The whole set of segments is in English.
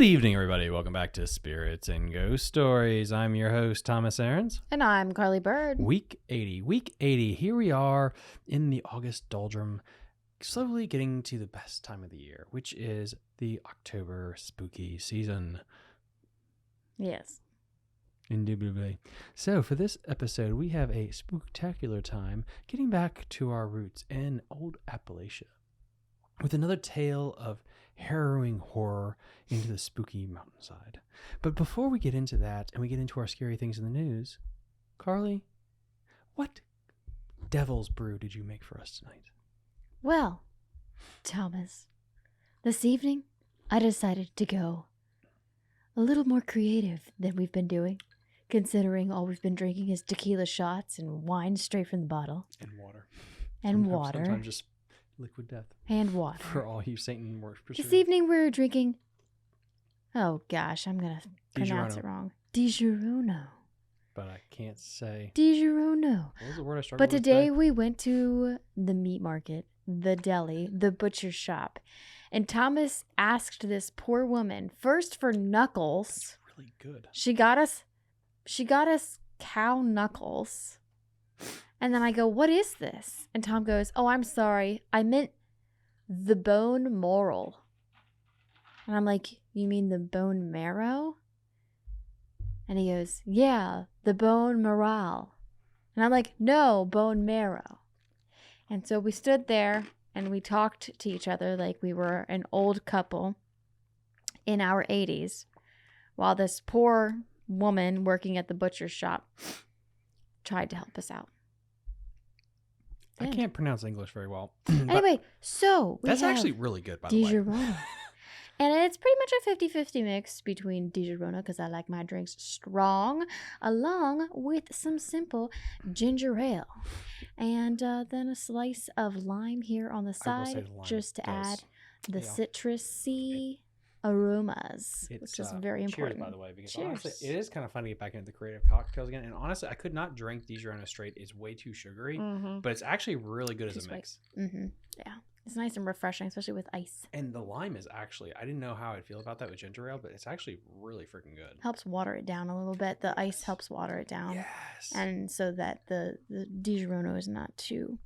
evening, everybody. Welcome back to Spirits and Ghost Stories. I'm your host, Thomas Aarons. And I'm Carly Bird. Week 80. Week 80. Here we are in the August doldrum, slowly getting to the best time of the year, which is the October spooky season. Yes. Indubitably. So for this episode, we have a spooktacular time getting back to our roots in old Appalachia with another tale of harrowing horror into the spooky mountainside. But before we get into that and we get into our scary things in the news, Carly, what devil's brew did you make for us tonight? Well, Thomas, this evening I decided to go a little more creative than we've been doing, considering all we've been drinking is tequila shots and wine straight from the bottle. And water. And water. Sometimes just liquid death. And water. For all you Satan worshippers. This evening we're drinking, oh gosh, I'm going to pronounce it wrong. Disaronno. But I can't say. Disaronno. What was the word I struggled But with today we went to the meat market, the deli, the butcher shop. And Thomas asked this poor woman first for knuckles. It's really good. She got us cow knuckles. And then I go, "What is this?" And Tom goes, "Oh, I'm sorry. I meant the bone moral." And I'm like, "You mean the bone marrow?" And he goes, "Yeah, the bone morale." And I'm like, "No, bone marrow." And so we stood there and we talked to each other like we were an old couple in our 80s while this poor woman working at the butcher's shop tried to help us out. I can't pronounce English very well. Anyway, so that's actually really good, by the way. Disaronno. And it's pretty much a 50-50 mix between Disaronno, because I like my drinks strong, along with some simple ginger ale. And then a slice of lime here on the side, just to add the citrusy aromas, which is very important. Cheers, by the way, because honestly, it is kind of fun to get back into the creative cocktails again. And honestly, I could not drink Disaronno straight. It's way too sugary, but it's actually really good as a mix. Yeah, it's nice and refreshing, especially with ice. And the lime is actually, I didn't know how I'd feel about that with ginger ale, but it's actually really freaking good. Helps water it down a little bit. The ice helps water it down. Yes. And so that the Disaronno is not too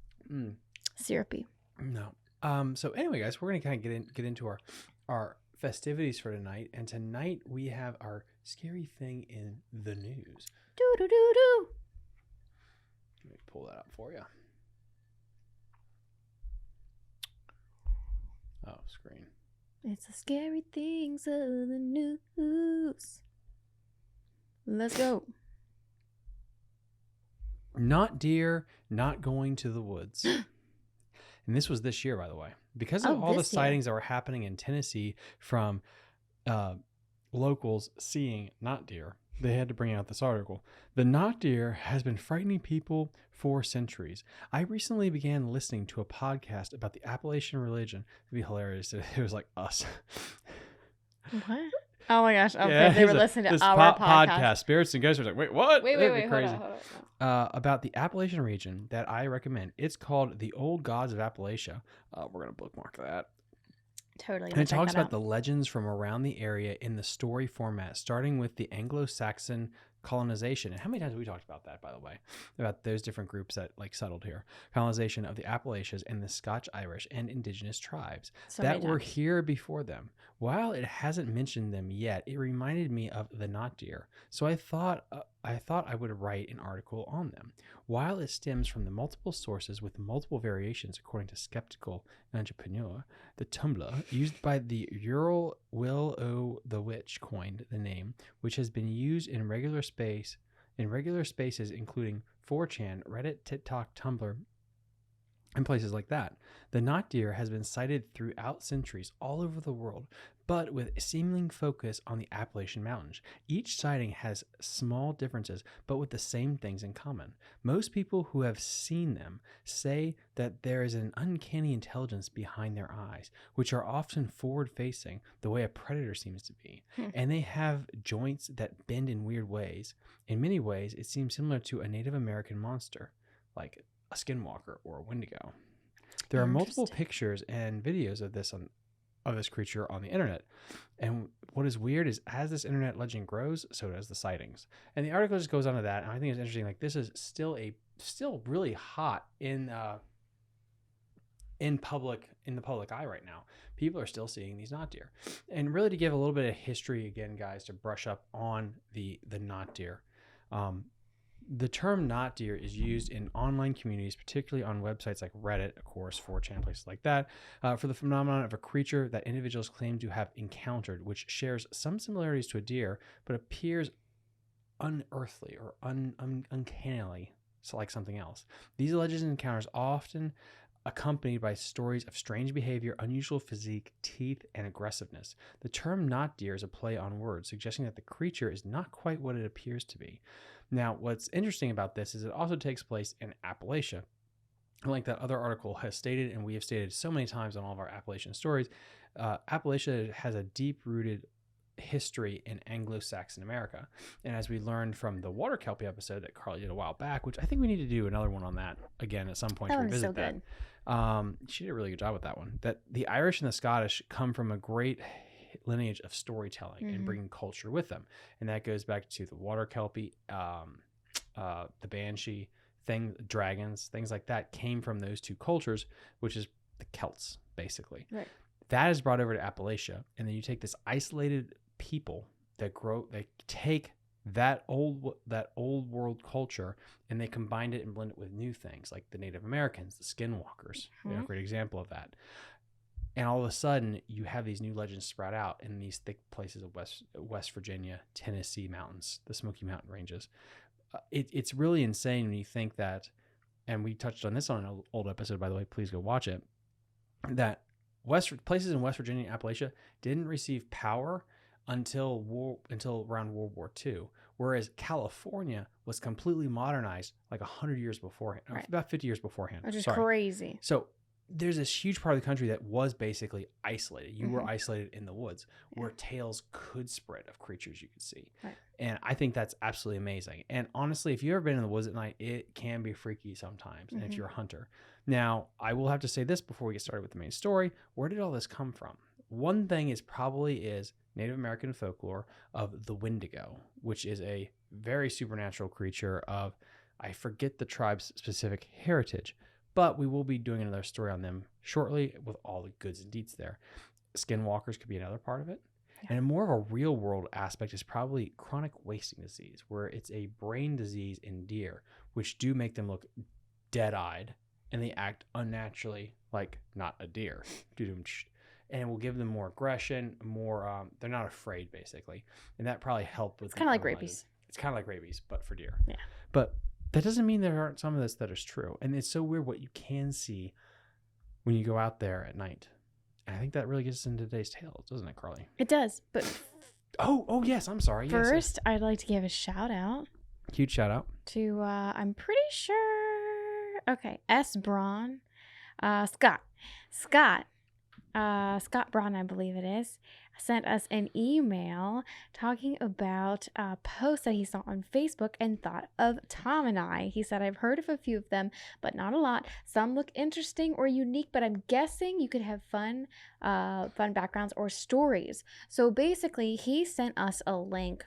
syrupy. No. So anyway, guys, we're going to kind of get into our festivities for tonight, and tonight we have our scary thing in the news. Let me pull that up for you. Oh, screen. It's the scary things of the news. Let's go. Not deer, not going to the woods. And this was this year, by the way. Because of all the sightings that were happening in Tennessee from locals seeing not deer, they had to bring out this article. The not deer has been frightening people for centuries. I recently began listening to a podcast about the Appalachian religion. It'd be hilarious if it was like us. What? Oh my gosh. Okay, they were listening to our podcast. Spirits and Ghosts. Like, wait, what? Wait. Crazy. Hold on. About the Appalachian region that I recommend. It's called The Old Gods of Appalachia. We're going to bookmark that. Totally. And it talks about the legends from around the area in the story format, starting with the Anglo-Saxon colonization. And how many times have we talked about that, by the way, about those different groups that like settled here? Colonization of the Appalachians and the Scotch-Irish and indigenous tribes that were here before them. While it hasn't mentioned them yet, it reminded me of the not deer. So I thought I would write an article on them. While it stems from the multiple sources with multiple variations, according to Skeptical Entrepreneur, the Tumblr used by the Ural Will O the Witch coined the name, which has been used in regular spaces, including 4chan, Reddit, TikTok, Tumblr, and places like that. The not deer has been sighted throughout centuries all over the world, but with seeming focus on the Appalachian Mountains. Each sighting has small differences, but with the same things in common. Most people who have seen them say that there is an uncanny intelligence behind their eyes, which are often forward-facing, the way a predator seems to be. And they have joints that bend in weird ways. In many ways, it seems similar to a Native American monster, like a skinwalker or a wendigo. There are multiple pictures and videos of this of this creature on the internet. And what is weird is as this internet legend grows, so does the sightings. And the article just goes on to that. And I think it's interesting. Like this is still really hot in the public eye right now. People are still seeing these not deer. And really to give a little bit of history again, guys, to brush up on the not deer. The term not deer is used in online communities, particularly on websites like Reddit, of course, 4chan, places like that, for the phenomenon of a creature that individuals claim to have encountered, which shares some similarities to a deer, but appears unearthly or uncannily like something else. These alleged encounters often accompanied by stories of strange behavior, unusual physique, teeth, and aggressiveness. The term not deer is a play on words, suggesting that the creature is not quite what it appears to be. Now, what's interesting about this is it also takes place in Appalachia. Like that other article has stated, and we have stated so many times on all of our Appalachian stories, Appalachia has a deep-rooted history in Anglo-Saxon America. And as we learned from the water kelpie episode that Carly did a while back, which I think we need to do another one on that again at some point That to one's revisit so good. that. She did a really good job with that one. That the Irish and the Scottish come from a great lineage of storytelling and bringing culture with them, and that goes back to the water kelpie, the banshee, dragons, things like that came from those two cultures, which is the Celts basically. Right. That is brought over to Appalachia, and then you take this isolated people that take that old world culture and they combined it and blend it with new things like the Native Americans, the skinwalkers. They're a great example of that. And all of a sudden, you have these new legends sprout out in these thick places of West Virginia, Tennessee mountains, the Smoky Mountain ranges. It's really insane when you think that, and we touched on this on an old episode, by the way, please go watch it, that places in West Virginia and Appalachia didn't receive power until around World War II, whereas California was completely modernized like 100 years beforehand, about 50 years beforehand. Which is crazy. So there's this huge part of the country that was basically isolated. You were isolated in the woods where tales could spread of creatures you could see. Right. And I think that's absolutely amazing. And honestly, if you've ever been in the woods at night, it can be freaky sometimes. And if you're a hunter. Now, I will have to say this before we get started with the main story. Where did all this come from? One thing is Native American folklore of the Wendigo, which is a very supernatural creature of, I forget the tribe's specific heritage, but we will be doing another story on them shortly with all the goods and deets there. Skinwalkers could be another part of it. Yeah. And more of a real world aspect is probably chronic wasting disease, where it's a brain disease in deer, which do make them look dead-eyed and they act unnaturally like not a deer. And it will give them more aggression, they're not afraid basically. And that probably helped with. It's kind of like rabies. It's kind of like rabies, but for deer. Yeah. But that doesn't mean there aren't some of this that is true. And it's so weird what you can see when you go out there at night. And I think that really gets into today's tale, doesn't it, Carly? It does. But oh yes, I'm sorry. First, yes. I'd like to give a shout out. Huge shout out. To, I'm pretty sure, okay, S. Braun, Scott Braun, I believe it is, sent us an email talking about a post that he saw on Facebook and thought of Tom and I. He said, I've heard of a few of them, but not a lot. Some look interesting or unique, but I'm guessing you could have fun backgrounds or stories. So basically, he sent us a link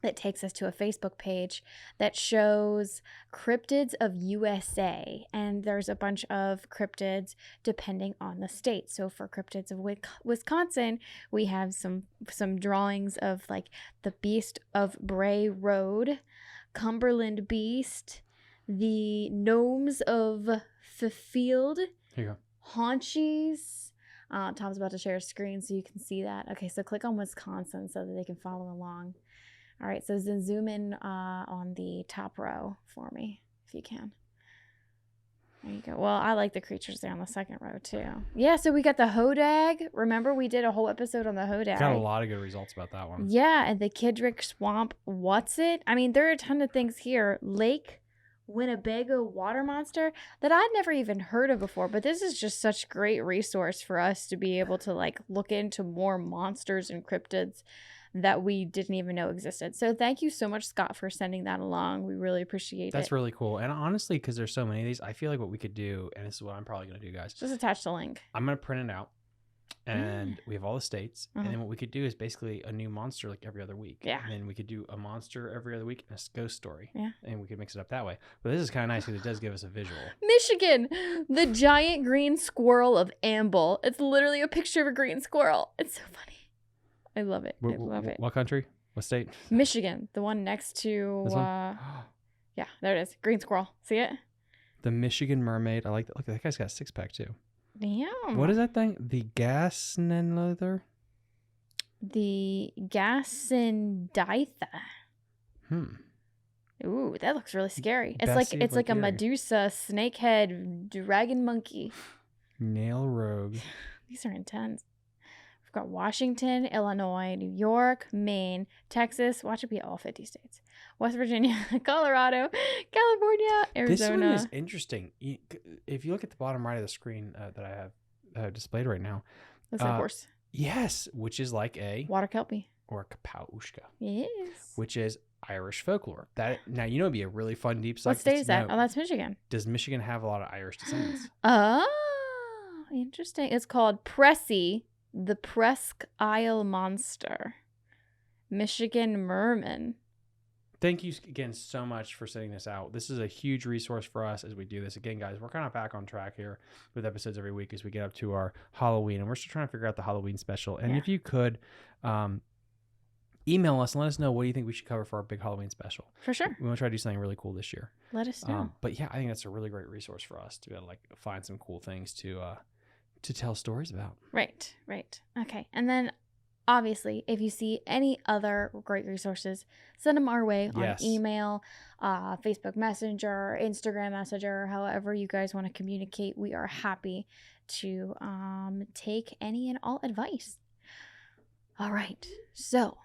that takes us to a Facebook page that shows cryptids of USA, and there's a bunch of cryptids depending on the state. So for cryptids of Wisconsin, we have some drawings of like the Beast of Bray Road, Cumberland Beast, the Gnomes of the Field, here you go, Haunchies. Tom's about to share a screen so you can see that. Okay, so click on Wisconsin so that they can follow along. All right, so then zoom in on the top row for me, if you can. There you go. Well, I like the creatures there on the second row, too. Yeah, so we got the Hodag. Remember, we did a whole episode on the Hodag. Got a lot of good results about that one. Yeah, and the Kidrick Swamp What's It? I mean, there are a ton of things here. Lake Winnebago Water Monster that I'd never even heard of before, but this is just such great resource for us to be able to, like, look into more monsters and cryptids that we didn't even know existed. So thank you so much, Scott, for sending that along. We really appreciate it. That's really cool. And honestly, because there's so many of these, I feel like what we could do, and this is what I'm probably going to do, guys. Just attach the link. I'm going to print it out. And we have all the states. And then what we could do is basically a new monster like every other week. Yeah. And then we could do a monster every other week and a ghost story. Yeah. And we could mix it up that way. But this is kind of nice because it does give us a visual. Michigan, the giant green squirrel of Amble. It's literally a picture of a green squirrel. It's so funny. I love it. I love it. What country? What state? Michigan, the one next to, This one? yeah, there it is. Green squirrel. See it? The Michigan mermaid. I like that. Look, that guy's got a six-pack too. Damn. What is that thing? The Gasnenlother? The Gassendytha. Ooh, that looks really scary. It's like a Medusa, snakehead, dragon monkey. Nail rogue. These are intense. We've got Washington, Illinois, New York, Maine, Texas. Watch it be all 50 states. West Virginia, Colorado, California, Arizona. This one is interesting. If you look at the bottom right of the screen that I have displayed right now. Looks like a horse. Yes, which is like a water kelpie. Or a kapaushka. Yes. Which is Irish folklore. Now you know it'd be a really fun deep What state is that? Oh, that's Michigan. Does Michigan have a lot of Irish descendants? Oh, interesting. It's called Pressy, the Presque Isle Monster. Michigan Merman. Thank you again so much for sending this out. This is a huge resource for us as we do this. Again, guys, we're kind of back on track here with episodes every week as we get up to our Halloween, and we're still trying to figure out the Halloween special. And if you could email us and let us know what do you think we should cover for our big Halloween special. For sure. We want to try to do something really cool this year. Let us know. But yeah, I think that's a really great resource for us to be able to like find some cool things to tell stories about. Right. Okay. And then obviously, if you see any other great resources, send them our way on email, Facebook Messenger, Instagram Messenger, however you guys want to communicate. We are happy to take any and all advice. All right. So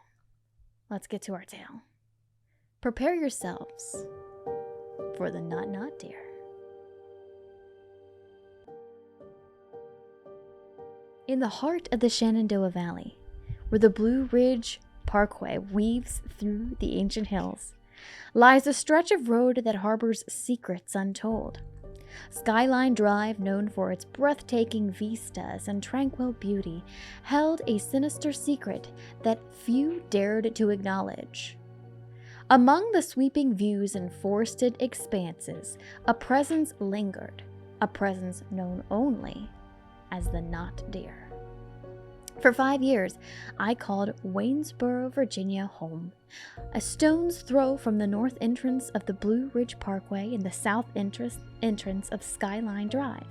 let's get to our tale. Prepare yourselves for the Not Deer. In the heart of the Shenandoah Valley, where the Blue Ridge Parkway weaves through the ancient hills, lies a stretch of road that harbors secrets untold. Skyline Drive, known for its breathtaking vistas and tranquil beauty, held a sinister secret that few dared to acknowledge. Among the sweeping views and forested expanses, a presence lingered, a presence known only as the Not Deer. For 5 years, I called Waynesboro, Virginia home, a stone's throw from the north entrance of the Blue Ridge Parkway and the south entrance of Skyline Drive.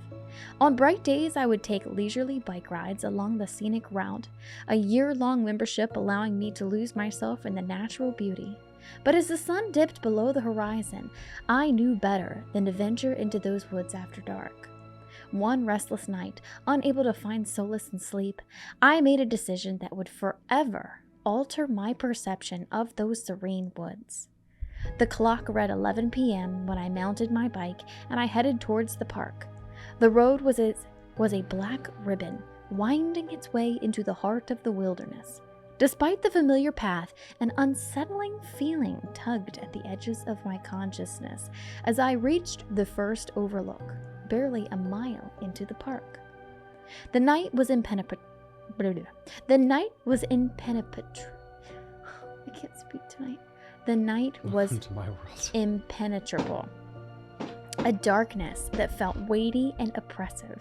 On bright days, I would take leisurely bike rides along the scenic route, a year-long membership allowing me to lose myself in the natural beauty. But as the sun dipped below the horizon, I knew better than to venture into those woods after dark. One restless night, unable to find solace in sleep, I made a decision that would forever alter my perception of those serene woods. The clock read 11 p.m. when I mounted my bike and I headed towards the park. The road was a black ribbon, winding its way into the heart of the wilderness. Despite the familiar path, an unsettling feeling tugged at the edges of my consciousness as I reached the first overlook, barely a mile into the park. The night was impenetrable. I can't speak tonight. The night was impenetrable. A darkness that felt weighty and oppressive.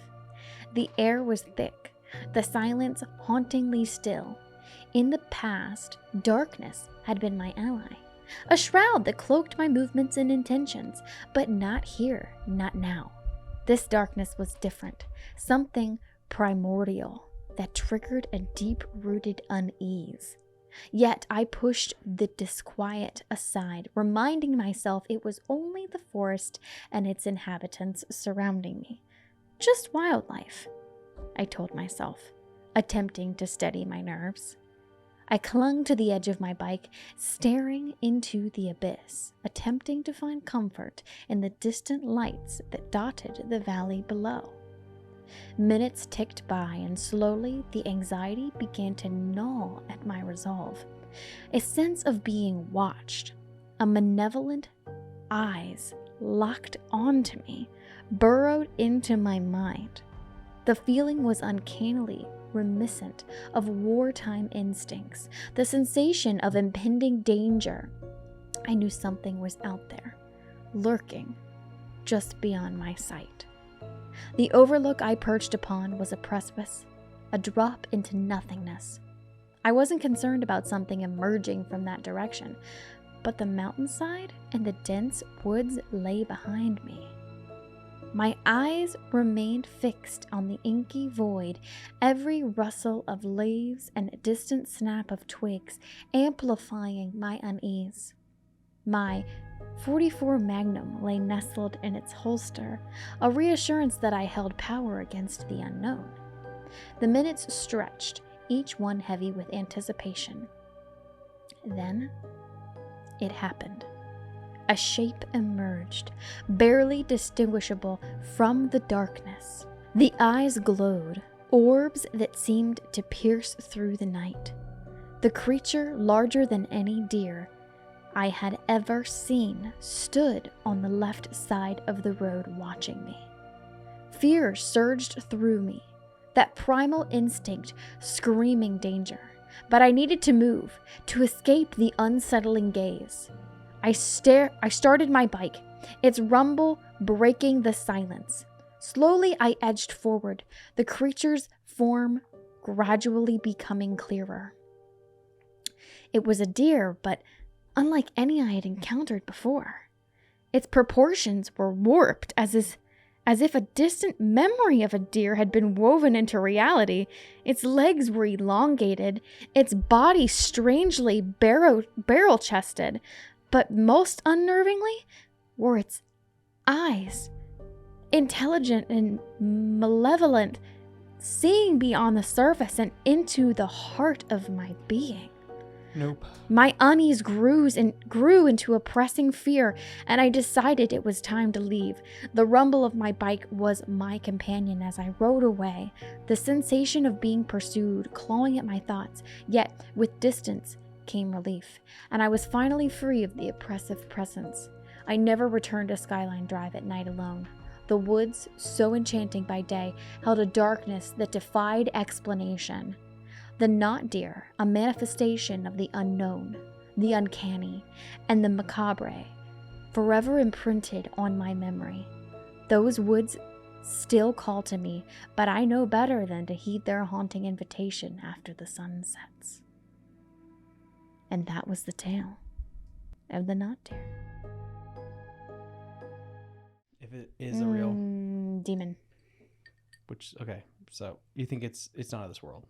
The air was thick, the silence hauntingly still. In the past, darkness had been my ally, a shroud that cloaked my movements and intentions, but not here, not now. This darkness was different, something primordial that triggered a deep-rooted unease. Yet I pushed the disquiet aside, reminding myself it was only the forest and its inhabitants surrounding me. Just wildlife, I told myself, attempting to steady my nerves. I clung to the edge of my bike, staring into the abyss, attempting to find comfort in the distant lights that dotted the valley below. Minutes ticked by, and slowly the anxiety began to gnaw at my resolve. A sense of being watched, a malevolent eyes locked onto me, burrowed into my mind. The feeling was uncannily reminiscent of wartime instincts, the sensation of impending danger. I knew something was out there, lurking just beyond my sight. The overlook I perched upon was a precipice, a drop into nothingness. I wasn't concerned about something emerging from that direction, but the mountainside and the dense woods lay behind me. My eyes remained fixed on the inky void, every rustle of leaves and distant snap of twigs amplifying my unease. My .44 Magnum lay nestled in its holster, a reassurance that I held power against the unknown. The minutes stretched, each one heavy with anticipation. Then it happened. A shape emerged, barely distinguishable from the darkness. The eyes glowed, orbs that seemed to pierce through the night. The creature, larger than any deer I had ever seen, stood on the left side of the road watching me. Fear surged through me, that primal instinct screaming danger. But I needed to move, to escape the unsettling gaze. I started my bike, its rumble breaking the silence. Slowly I edged forward, the creature's form gradually becoming clearer. It was a deer, but unlike any I had encountered before. Its proportions were warped, as if a distant memory of a deer had been woven into reality. Its legs were elongated, its body strangely barrel-chested, but most unnervingly were its eyes, intelligent and malevolent, seeing beyond the surface and into the heart of my being. Nope. My unease grew into a pressing fear, and I decided it was time to leave. The rumble of my bike was my companion as I rode away, the sensation of being pursued clawing at my thoughts, yet with distance came relief, and I was finally free of the oppressive presence. I never returned to Skyline Drive at night alone. The woods, so enchanting by day, held a darkness that defied explanation. The not deer, a manifestation of the unknown, the uncanny, and the macabre, forever imprinted on my memory. Those woods still call to me, but I know better than to heed their haunting invitation after the sun sets. And that was the tale of the not deer. If it is a real demon. Okay, so you think it's not of this world?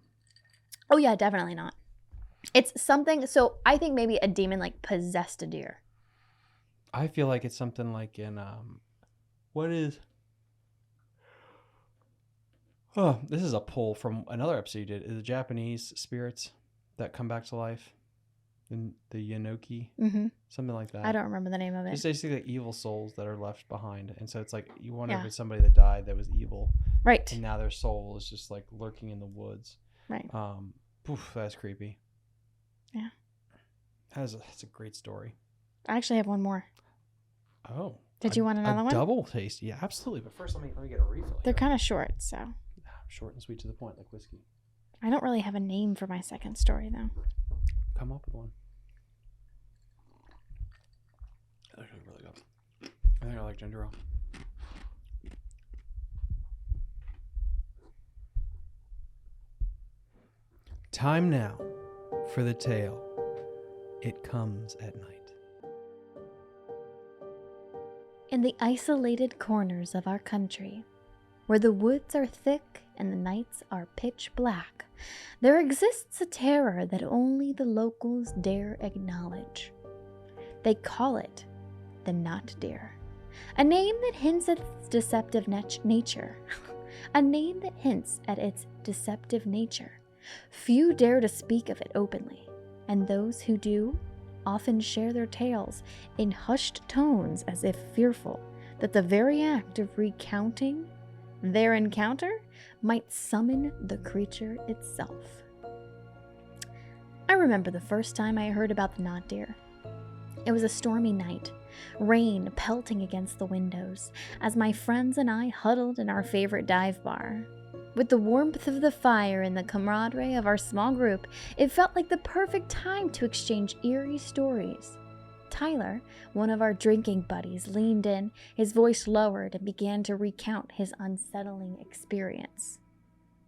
Oh yeah, definitely not. It's something, so I think maybe a demon like possessed a deer. I feel like it's something like in this is a pull from another episode you did. Is the Japanese spirits that come back to life? The Yanoki, something like that. I don't remember the name of it. It's basically like evil souls that are left behind, and so it's like you wonder if it's somebody that died that was evil, right? And now their soul is just like lurking in the woods, right? That's creepy. Yeah, that's a great story. I actually have one more. Oh, did you want another one? Double taste, yeah, absolutely. But first, let me get a refill. They're kind of short, so short and sweet to the point, like whiskey. I don't really have a name for my second story though. Come up with one. Actually, really good. I think I like Gingerale. Time now for the tale. It comes at night. In the isolated corners of our country, where the woods are thick and the nights are pitch black, there exists a terror that only the locals dare acknowledge. They call it the not deer, a name that hints at its deceptive nature. A name that hints at its deceptive nature. Few dare to speak of it openly, and those who do often share their tales in hushed tones as if fearful that the very act of recounting their encounter might summon the creature itself. I remember the first time I heard about the not deer. It was a stormy night, rain pelting against the windows, as my friends and I huddled in our favorite dive bar. With the warmth of the fire and the camaraderie of our small group, it felt like the perfect time to exchange eerie stories. Tyler, one of our drinking buddies, leaned in, his voice lowered, and began to recount his unsettling experience.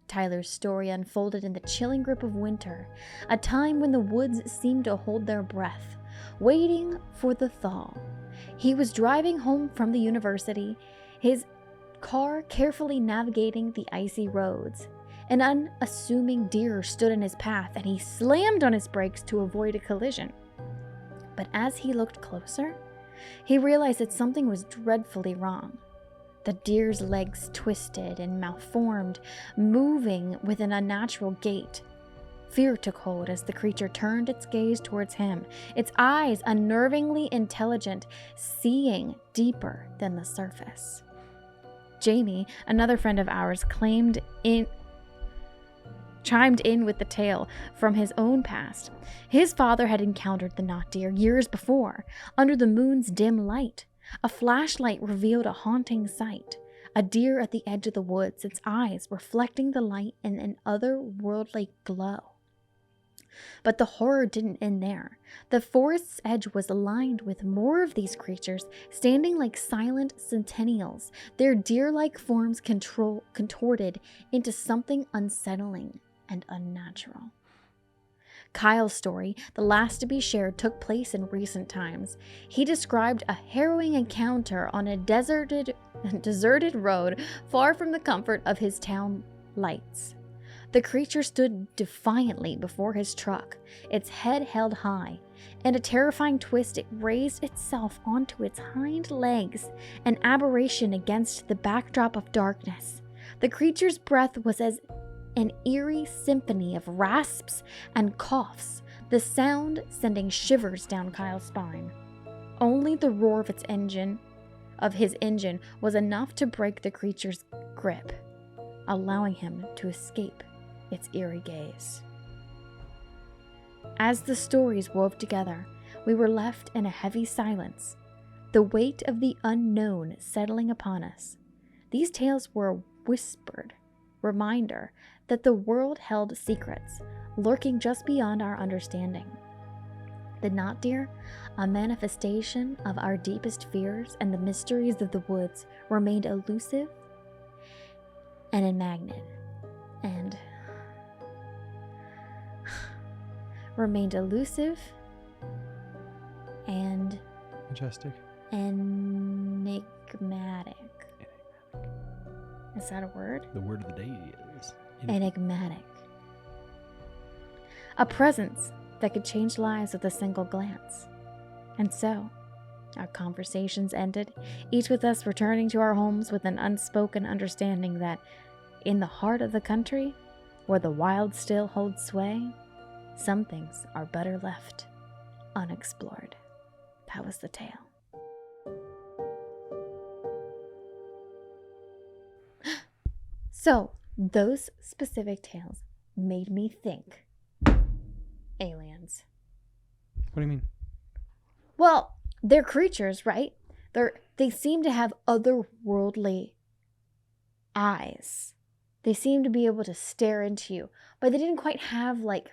Tyler's story unfolded in the chilling grip of winter, a time when the woods seemed to hold their breath, waiting for the thaw. He was driving home from the university, his car carefully navigating the icy roads. An unassuming deer stood in his path, and he slammed on his brakes to avoid a collision. But as he looked closer, he realized that something was dreadfully wrong. The deer's legs twisted and malformed, moving with an unnatural gait. Fear took hold as the creature turned its gaze towards him, its eyes unnervingly intelligent, seeing deeper than the surface. Jamie, another friend of ours, chimed in with the tale from his own past. His father had encountered the knot deer years before, under the moon's dim light. A flashlight revealed a haunting sight. A deer at the edge of the woods, its eyes reflecting the light in an otherworldly glow. But the horror didn't end there. The forest's edge was lined with more of these creatures, standing like silent sentinels, their deer-like forms contorted into something unsettling and unnatural. Kyle's story, the last to be shared, took place in recent times. He described a harrowing encounter on a deserted road far from the comfort of his town lights. The creature stood defiantly before his truck, its head held high. In a terrifying twist, it raised itself onto its hind legs, an aberration against the backdrop of darkness. The creature's breath was as an eerie symphony of rasps and coughs, the sound sending shivers down Kyle's spine. Only the roar of his engine was enough to break the creature's grip, allowing him to escape its eerie gaze. As the stories wove together, we were left in a heavy silence, the weight of the unknown settling upon us. These tales were a whispered reminder that the world held secrets, lurking just beyond our understanding. The knot deer, a manifestation of our deepest fears and the mysteries of the woods, remained elusive and a magnet, and Majestic. Enigmatic. Is that a word? The word of the day is enigmatic. A presence that could change lives with a single glance. And so, our conversations ended, each with us returning to our homes with an unspoken understanding that in the heart of the country, where the wild still holds sway, some things are better left unexplored. That was the tale. So, those specific tales made me think aliens. What do you mean? Well, they're creatures, right? They seem to have otherworldly eyes. They seem to be able to stare into you, but they didn't quite have like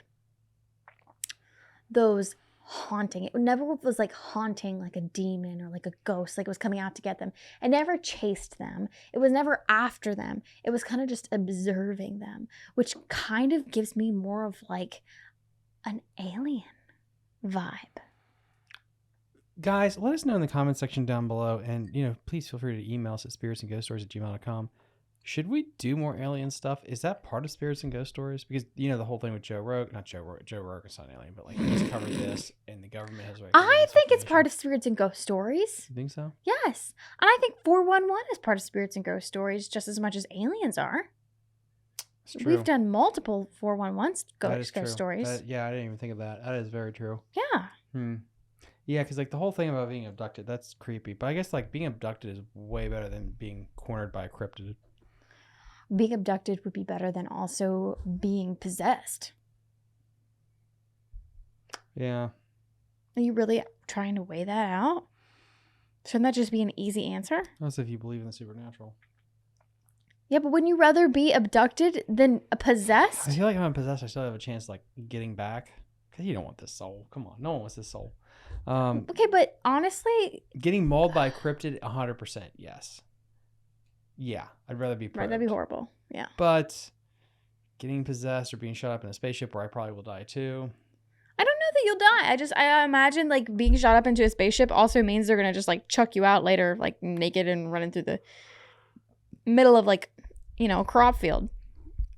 those haunting. It never was like haunting like a demon or like a ghost, like it was coming out to get them. It never chased them. It was never after them. It was kind of just observing them, which kind of gives me more of like an alien vibe. Guys, let us know in the comment section down below, and please feel free to email us at spiritsandghoststories@gmail.com. Should we do more alien stuff? Is that part of Spirits and Ghost Stories? Because the whole thing with Joe Rogan, not Joe Rogan's not an alien, but like he just covered this, and the government has. I think it's part of Spirits and Ghost Stories. You think so? Yes, and I think 411 is part of Spirits and Ghost Stories just as much as aliens are. It's true. We've done multiple 411 ghost stories. I didn't even think of that. That is very true. Yeah. Yeah, because like the whole thing about being abducted, that's creepy. But I guess like being abducted is way better than being cornered by a cryptid. Being abducted would be better than also being possessed. Yeah. Are you really trying to weigh that out? Shouldn't that just be an easy answer? That's if you believe in the supernatural. Yeah, but wouldn't you rather be abducted than I possessed? feel like if I'm possessed, I still have a chance like getting back. Because you don't want this soul. Come on. No one wants this soul. Okay, but honestly, Getting mauled by a cryptid, 100%. Yes. Yeah. I'd rather be right, probed. that'd be horrible. Yeah. But getting possessed or being shot up in a spaceship where I probably will die too. I don't know that you'll die. I imagine like being shot up into a spaceship also means they're gonna just like chuck you out later, like naked and running through the middle of like, a crop field.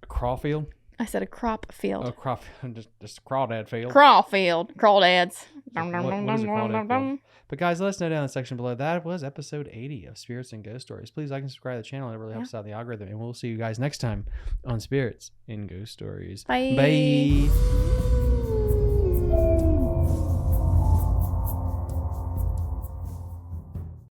A crawfield? I said a crop field. Oh, crop. Just a crawdad field. Crawdads. What is a crawdad field? But guys, let us know down in the section below. That was episode 80 of Spirits and Ghost Stories. Please like and subscribe to the channel. It really helps out the algorithm. And we'll see you guys next time on Spirits and Ghost Stories. Bye. Bye.